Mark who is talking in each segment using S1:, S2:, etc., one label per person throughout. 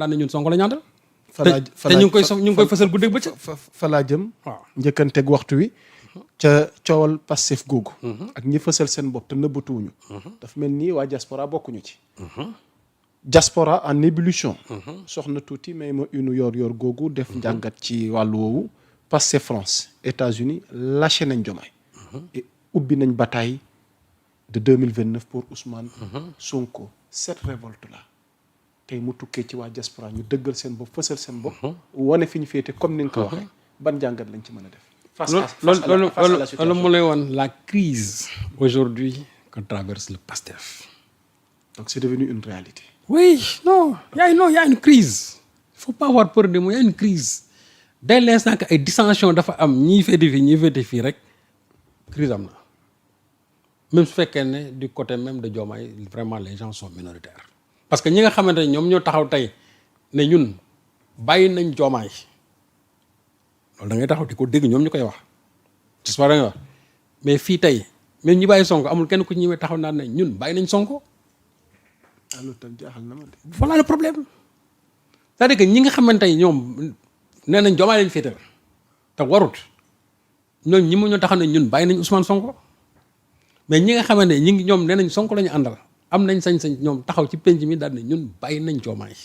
S1: daan na ñun Sonko la ñu àndal.
S2: te
S1: ñu ngi koy fësal guddeeg bëccëg.
S2: fa laa jëm.
S1: waaw
S2: njëkkanteeg waxtu wi. ca coowal Pastef googu. ak ñi fësal seen bopp te nëbbatuwuñu. dafa mel ni waa diaspora bokkuñu ci. diaspora en ébullition. soxna tuuti may ma une yor googu def njàngat ci wàllu woowu. Pastef France États-Unis lâché nañ Diomaye. et ubbi nañ bataille de 2029 pour Ousmane. Sonko cette révolte là tey mu tukkee ci waa diaspora ñu dëggal seen bopp fësal seen bopp. wane fi ñu féete comme ni nga ko waxee. ban njàngat lañ ci mën a def. face à la situation
S1: loolu mu lay woon la crise aujourd'hui que traverse le PASTEF.
S2: donc c'est devenu une réalité.
S1: Oui, non, il y a une crise. Il ne faut pas avoir peur de moi, il y a une crise. Dès l'instant que les dissensions dafa am ñi féete fii rek crise am na. Même su fekkee ne du côté même de Diomaye vraiment les gens sont minoritaires. Parce que ñi nga xamante ne ñoom ñoo taxaw tey ne ñun bàyyi nañ Diomaye loolu da ngay taxaw di ko dégg ñoom ñu koy wax. j'espère da nga wax mais fii tey même ñi bàyyi Sonko amul kenn ku ñëwee taxaw naan ne ñun bàyyi nañ Sonko.
S2: alors tam jaaxal na ma de.
S1: Voilà le problème c'est-à-dire que ñi nga xamante ne ñoom nee nañ Diomaye lañ féetal te warut ñoom ñi mu ñoo taxaw ne ñun bàyyi nañ Ousmane Sonko mais ñi nga xamante ne ñoom nee nañ Sonko la ñu àndal am nañ sañ-sañ ñoom taxaw ci penc mi daal ne ñun bàyyi nañ Diomaye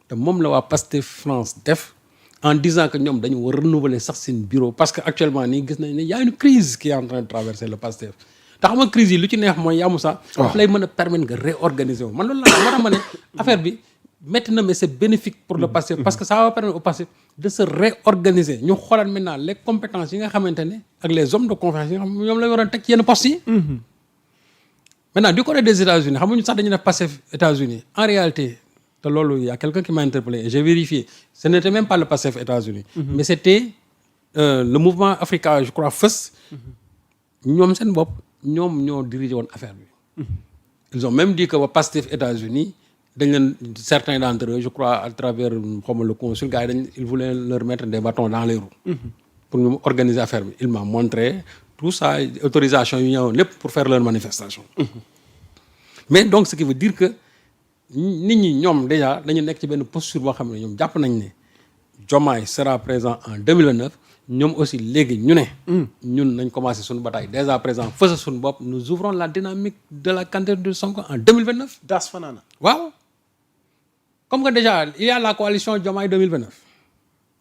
S1: te moom la waa Pastef France def en disant que ñoom dañu war renouveler sax seen bureau parce que actuellement nii gis nañ ne y a une crise qui est en train de traverser le Pastef. te xam nga crise yi lu ci neex mooy yaamu sax. daf lay mën a permettre nga réorganiser wu. man loolu laa moo tax ma ne affaire bi métti na mais c'est bénéfique pour le Pastef parce que ça va permettre au Pastef de se réorganiser ñu xoolaat maintenant les compétences yi nga xamante ne ak les hommes de confiance yi nga xam ñoom la war a teg ci yenn postes yi. maintenant du côté des États-Unis xam nga ñu sax dañu def Pastef États-Unis en réalité te loolu y a quelqu'un qui m'a interpellé et j'ai vérifié ce n'était même pas le Pastef États-Unis mais c'était le mouvement Africa je crois First ñoom seen bopp. ñoom ñoo dirigé woon affaire bi. Ils ont même dit que waa Pastef États-Unis dañ leen certains d'entre eux je crois à travers xawma le consul gars yi ils voulaient leur mettre des bâtons dans les roues. pour ñu organiser affaire bi il m'a montré tout ça autorisation yu ñëwoon lépp pour faire leur manifestation. mais donc ce qui veut dire que nit ñi ñoom déjà dañu nekk ci benn posture boo xam ne ñoom jàpp nañ ne Diomaye sera présent en 2029. ñoom aussi léegi ñu ne. ñun nañ commencé suñu bataille dès à présent fësal suñu bopp nous ouvrons la dynamique de la candidature de Sonko en 2029.
S2: daas fanaana.
S1: waaw comme que déjà il y a la coalition Diomaye 2029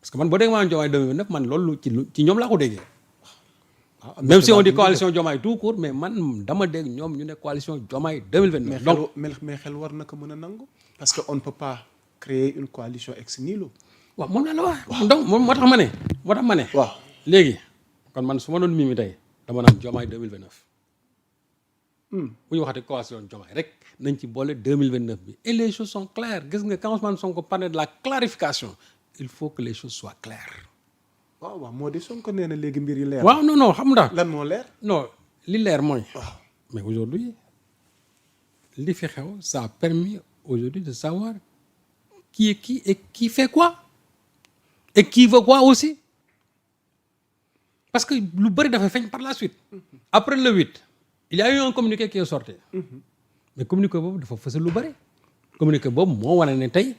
S1: parce que man boo déggee maanaam Diomaye 2029 man loolu ci ñoom laa ko déggee. même si on dit coalition Diomaye tout court mais man dama dégg ñoom ñu ne coalition Diomaye 2029. donc
S2: mais xel war na ko mën a nangu. parce que on ne peut pas créer une coalition ex nihilo.
S1: waaw moom laa la wax. donc moo tax ma ne.
S2: waaw
S1: léegi kon man su ma doon mimi tey dama naan Diomaye 2029. bu ñu waxatee coalition Diomaye rek nañ ci boole 2029 bi et les choses sont claires gis nga quand Ousmane Sonko parle de la clarification il faut que les choses soient claires.
S2: waaw moo di Sonko nee na léegi mbir yi leer.
S1: waaw non xam nga.
S2: lan moo leer.
S1: non li leer mooy.
S2: waaw
S1: mais aujourd'hui li fi xew ça a permis aujourd'hui de savoir qui est qui et qui fait quoi. et qui veut quoi aussi parce que lu bëri dafa feeñ par la suite après le 8 il y a eu un communiqué qui est sorti mais communiqué boobu dafa fësal lu bëri communiqué boobu moo wane ne tey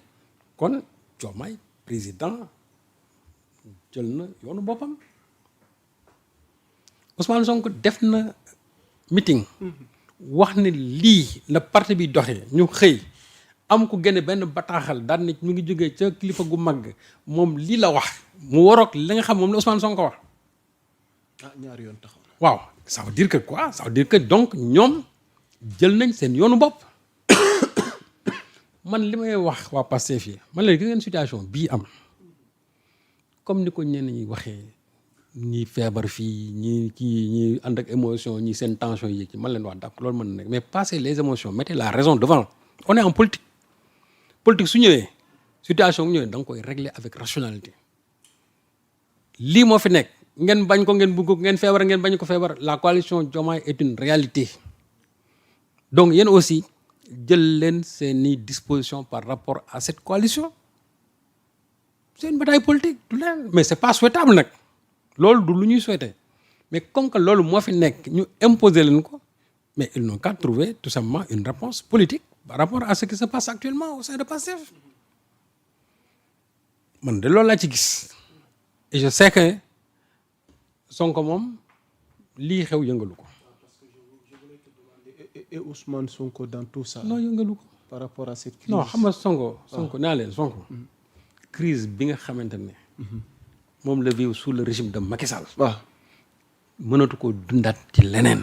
S1: kon Diomaye président jël na yoonu boppam Ousmane Sonko def na meeting wax ne lii la parti bi doxee ñu xëy am ku génne benn bataaxal daan nit mu ngi jógee ca kilifa gu mag moom lii la wax mu waroog li nga xam moom la Ousmane Sonko wax.
S2: ñaari yoon taxaw na.
S1: waaw ça veut dire que quoi ça veut dire que donc ñoom jël nañ seen yoonu bopp man li may wax waa Pastef fii man la gis ngeen situation bii am comme ni ko ñenn ñi waxee ñi feebar fii ñi ànd ak émotion ñi seen tension yi ci man leen wax d'accord loolu mën na nekk mais passez les émotions mettez la raison devant on est en politique. politique su ñëwee situation bu ñëwee da nga koy régler avec rationalité lii moo fi nekk ngeen bañ ko ngeen bugg ko ngeen feebar ngeen bañ ko feebar la coalition Diomaye est une réalité donc yéen aussi jël leen seeni disposition par rapport à cette coalition c'est une bataille politique du leen mais c'est pas souhaitable nag loolu du lu ñuy souhaiter mais comme que loolu moo fi nekk ñu imposer leen ko mais ils n'ont qu'à trouver tout simplement une réponse politique par rapport à ce qui se passe actuellement au sein de Pastef man de loolu laa ci gis et je sais que Sonko moom lii xew yëngalu ko.
S2: et Ousmane Sonko dans tout ça.
S1: non yëngalu ko.
S2: par rapport à cette crise.
S1: non xam nga Sonko naa leen Sonko. crise bi nga xamante ne. moom la vivre sous le régime de Macky Sall.
S2: waaw
S1: mënatu ko dundaat ci leneen.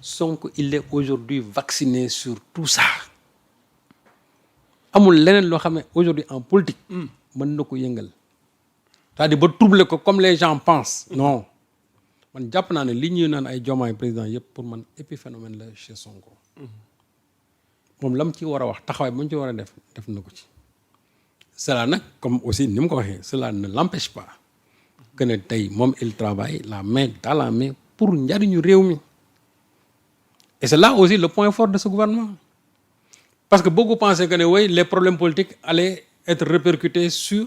S1: Sonko il est aujourd'hui vacciné sur tout ça. amul leneen loo xam ne aujourd'hui en politique. mën na ko yëngal. c'est-à-dire ba troubler ko comme les gens pensent. non man jàpp naa ne li ñuy naan ay Diomaye président yëpp pour man épiphénomène la chez Sonko. moom la mu ci war a wax taxawaay bu mu ci war a def na ko ci. cela nag comme aussi ni mu ko waxee cela ne l'empêche pas que ne tey moom il travaille la main dans la main pour njariñu réew mi. et c'est là aussi le point fort de ce gouvernement. parce que beaucoup pensaient que ne oui les problèmes politiques allaient être répercutés sur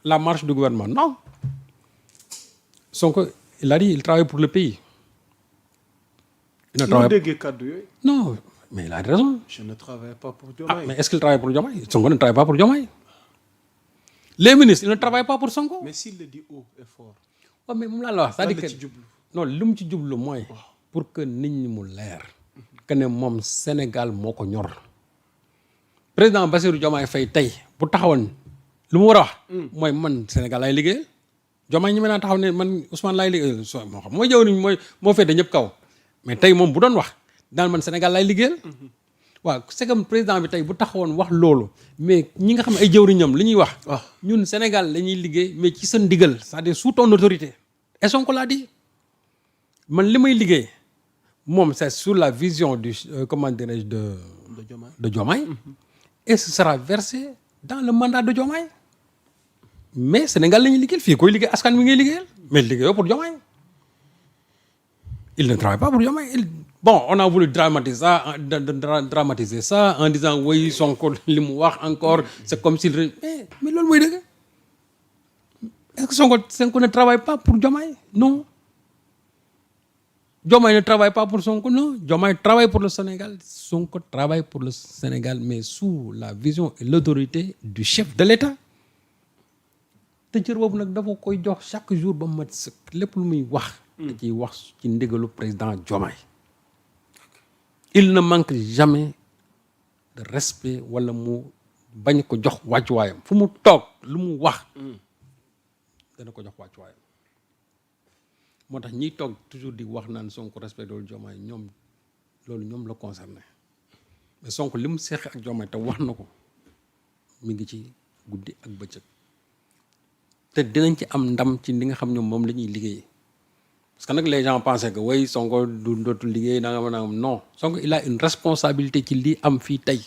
S1: la marche du gouvernement non. Sonko il a dit il travaille pour le pays. il ne travaille
S2: déggee kàddu yooyu.
S1: non mais il a raison.
S2: je ne travaille pas pour
S1: ah
S2: Diomaye.
S1: mais est-ce qu'il travaille pour Diomaye Sonko ne travaille pas pour Diomaye. les ministres ils ne travaillent pas pour Sonko.
S2: mais s'il le dit haut et fort.
S1: waaw mais moom laa la wax c'est-à-dire
S2: lan la
S1: que
S2: ci jublu.
S1: non li mu ci jublu mooy. pour que nit ñi mu leer. que ne moom Sénégal moo ko ñor. président Bassirou Diomaye Faye tey bu taxawoon lu mu war a wax. mooy man Sénégal laay liggéeyal. Diomaye ñi mën naa taxaw ne man Ousmane laay liggéeyal moo xam mooy jawriñ moo féete ñëpp kaw. mais tey moom bu doon wax daan man Sénégal laay liggéeyal. waaw c'est comme président bi tey bu taxawoon wax loolu mais ñi nga xam ne ay jëwriñam li ñuy wax. ñun Sénégal la ñuy liggéey mais ci seen ndigal c'est-à-dire sous ton autorité. et Sonko laa di man li may liggéey moom c'est sur la vision du comment dirais-je de Diomaye. et ce sera versé dans le mandat de Diomaye. mais Sénégal la ñuy liggéeyal fii koy liggéey askan wi ngay liggéeyal mais liggéeyoo pour Diomaye. il ne travaille pas pour Diomaye. Bon, on a voulu dramatiser ça en disant oui Sonko li mu wax encore c'est comme s'il mais loolu mooy dëgg. est-ce que Sonko ne travaille pas pour Diomaye non. Diomaye ne travaille pas pour Sonko non. Diomaye travaille pour le Sénégal. Sonko travaille pour le Sénégal mais sous la vision et l'autorité du chef de l'État. te cër boobu nag dafa koy jox chaque jour ba mu mat sëkk lépp lu muy wax. da ciy wax ci ndigalu président Diomaye. il ne manque jamais de respect wala mu bañ ko jox wàccuwaayam fu mu toog lu mu wax dana ko jox wàccuwaayam moo tax ñiy toog toujours di wax naan Sonko respecté wul Diomaye ñoom loolu ñoom la concerné mais Sonko li mu seex ak Diomaye te wax na ko mi ngi ci guddi ak bëccëg te dinañ ci am ndam ci li nga xam ñoom moom la ñuy liggéey. parce que nag les gens pensaient que way Sonko du dootul liggéey da nga mën a am non Sonko il a une responsabilité ci lii am fii tey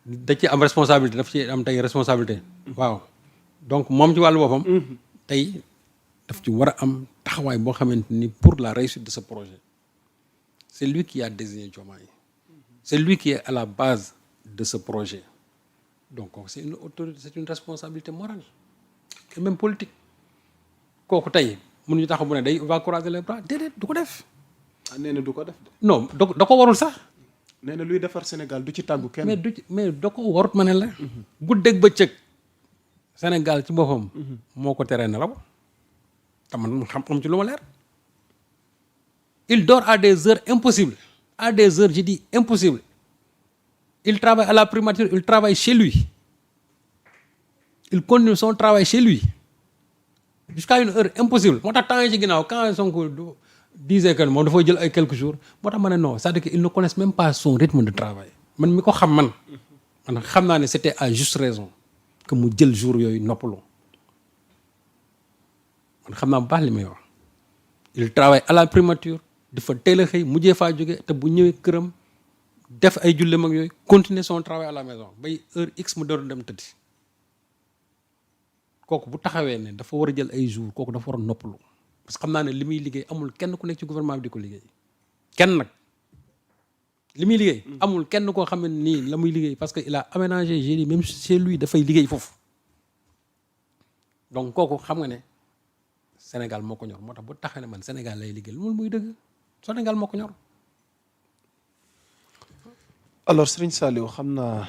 S1: da ci am responsabilité daf ci am tey responsabilité. waaw donc moom ci wàllu boppam. tey daf ci war a am taxawaay boo xamante ni pour la réussite de ce projet. c'est lui qui a désigné Diomaye. c'est lui qui est à la base de ce projet. donc c'est une autorité c'est une responsabilité morale et même politique kooku tey. mënuñu taxaw mu ne day va croiser les bras déedéet du ko def.
S2: nee na du ko def de.
S1: non da ko warul sax.
S2: nee na luy defar Sénégal du ci tàggu kenn.
S1: mais da ko warut ma ne la. guddeeg bëccëg Sénégal ci boppam. moo ko teree nelaw. te man xam ci lu ma leer. il dort à des heures impossibles. à des heures je dis impossibles. il travaille à la primature il travaille chez lui. il continue son travail chez lui. jusqu'à une heure impossible moo tax temps yi ci ginnaaw quand Sonko disait que moom dafay jël ay quelques jours moo tax ma ne non c'est-à-dire que ils ne connaissent même pas son rythme de travail man mi ko xam man xam naa ne c'était à juste raison que mu jël jour yooyu noppaloo man xam naa bu baax li may wax il travaille à la primature dafa teel a xëy mujjee faa jóge te bu ñëwee këram def ay jullem ak yooyu continuer son travail à la maison bay heure x mu door dem tëddi kooku bu taxawee ne dafa war a jël ay jours kooku dafa war a noppalu parce que xam naa ne li muy liggéey amul kenn ku nekk ci gouvernement bi di ko liggéey kenn nag li muy liggéey amul kenn koo xam ne nii la muy liggéey parce que il a aménagé j'ai dit même chez lui dafay liggéey foofu donc kooku xam nga ne Sénégal moo ko ñor moo tax bu taxawee ne man Sénégal lay liggéey loolu muy dëgg Sénégal moo ko ñor.
S2: alors Serigne Saliou xam naa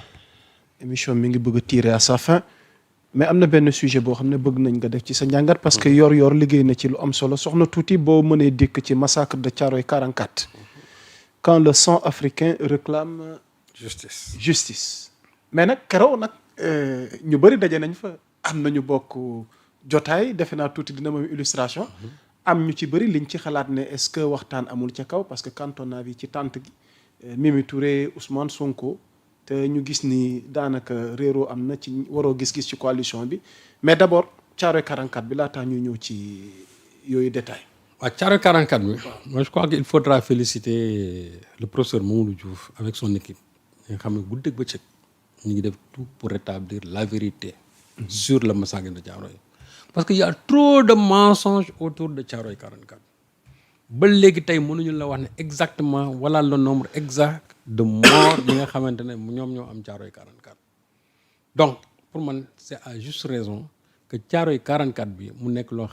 S2: émission mi ngi bëgg a tirer à sa fin mais am na benn sujet boo xam ne bëgg nañ nga def ci sa njàngat parce que yor liggéey na ci lu am solo soxna tuuti boo mënee dikk ci massacre de Thiaroye 44 quand le sang africain réclame justice mais nag keroog nag ñu bëri daje nañ fa am nañu bokk jotaay defe naa tuuti dina moom illustration am ñu ci bëri liñ ci xalaat ne est-ce que waxtaan amul ca kaw parce que quand on a vu ci tànt gi Mimi Touré Ousmane Sonko te ñu gis ni daanaka réeroo am na ci waroo gis-gis ci coalition bi mais d'abord Thiaroye 44 bi laataa ñuy ñëw ci yooyu détail
S1: waaw Thiaroye 44 bi moi je crois qu'il faudra féliciter le professeur Mamadou Diouf avec son équipe nga xam ne guddeeg bëccëg ñu ngi def tout pour rétablir la vérité sur le massacre de Thiaroye parce que y a trop de mensonges autour de Thiaroye 44 ba léegi tey mënuñu la wax ne exactement voilà le nombre exact de morts yi nga xamante ne ñoom ñoo am Thiaroye 44 donc pour man c'est à juste raison que Thiaroye 44 bi mu nekk loo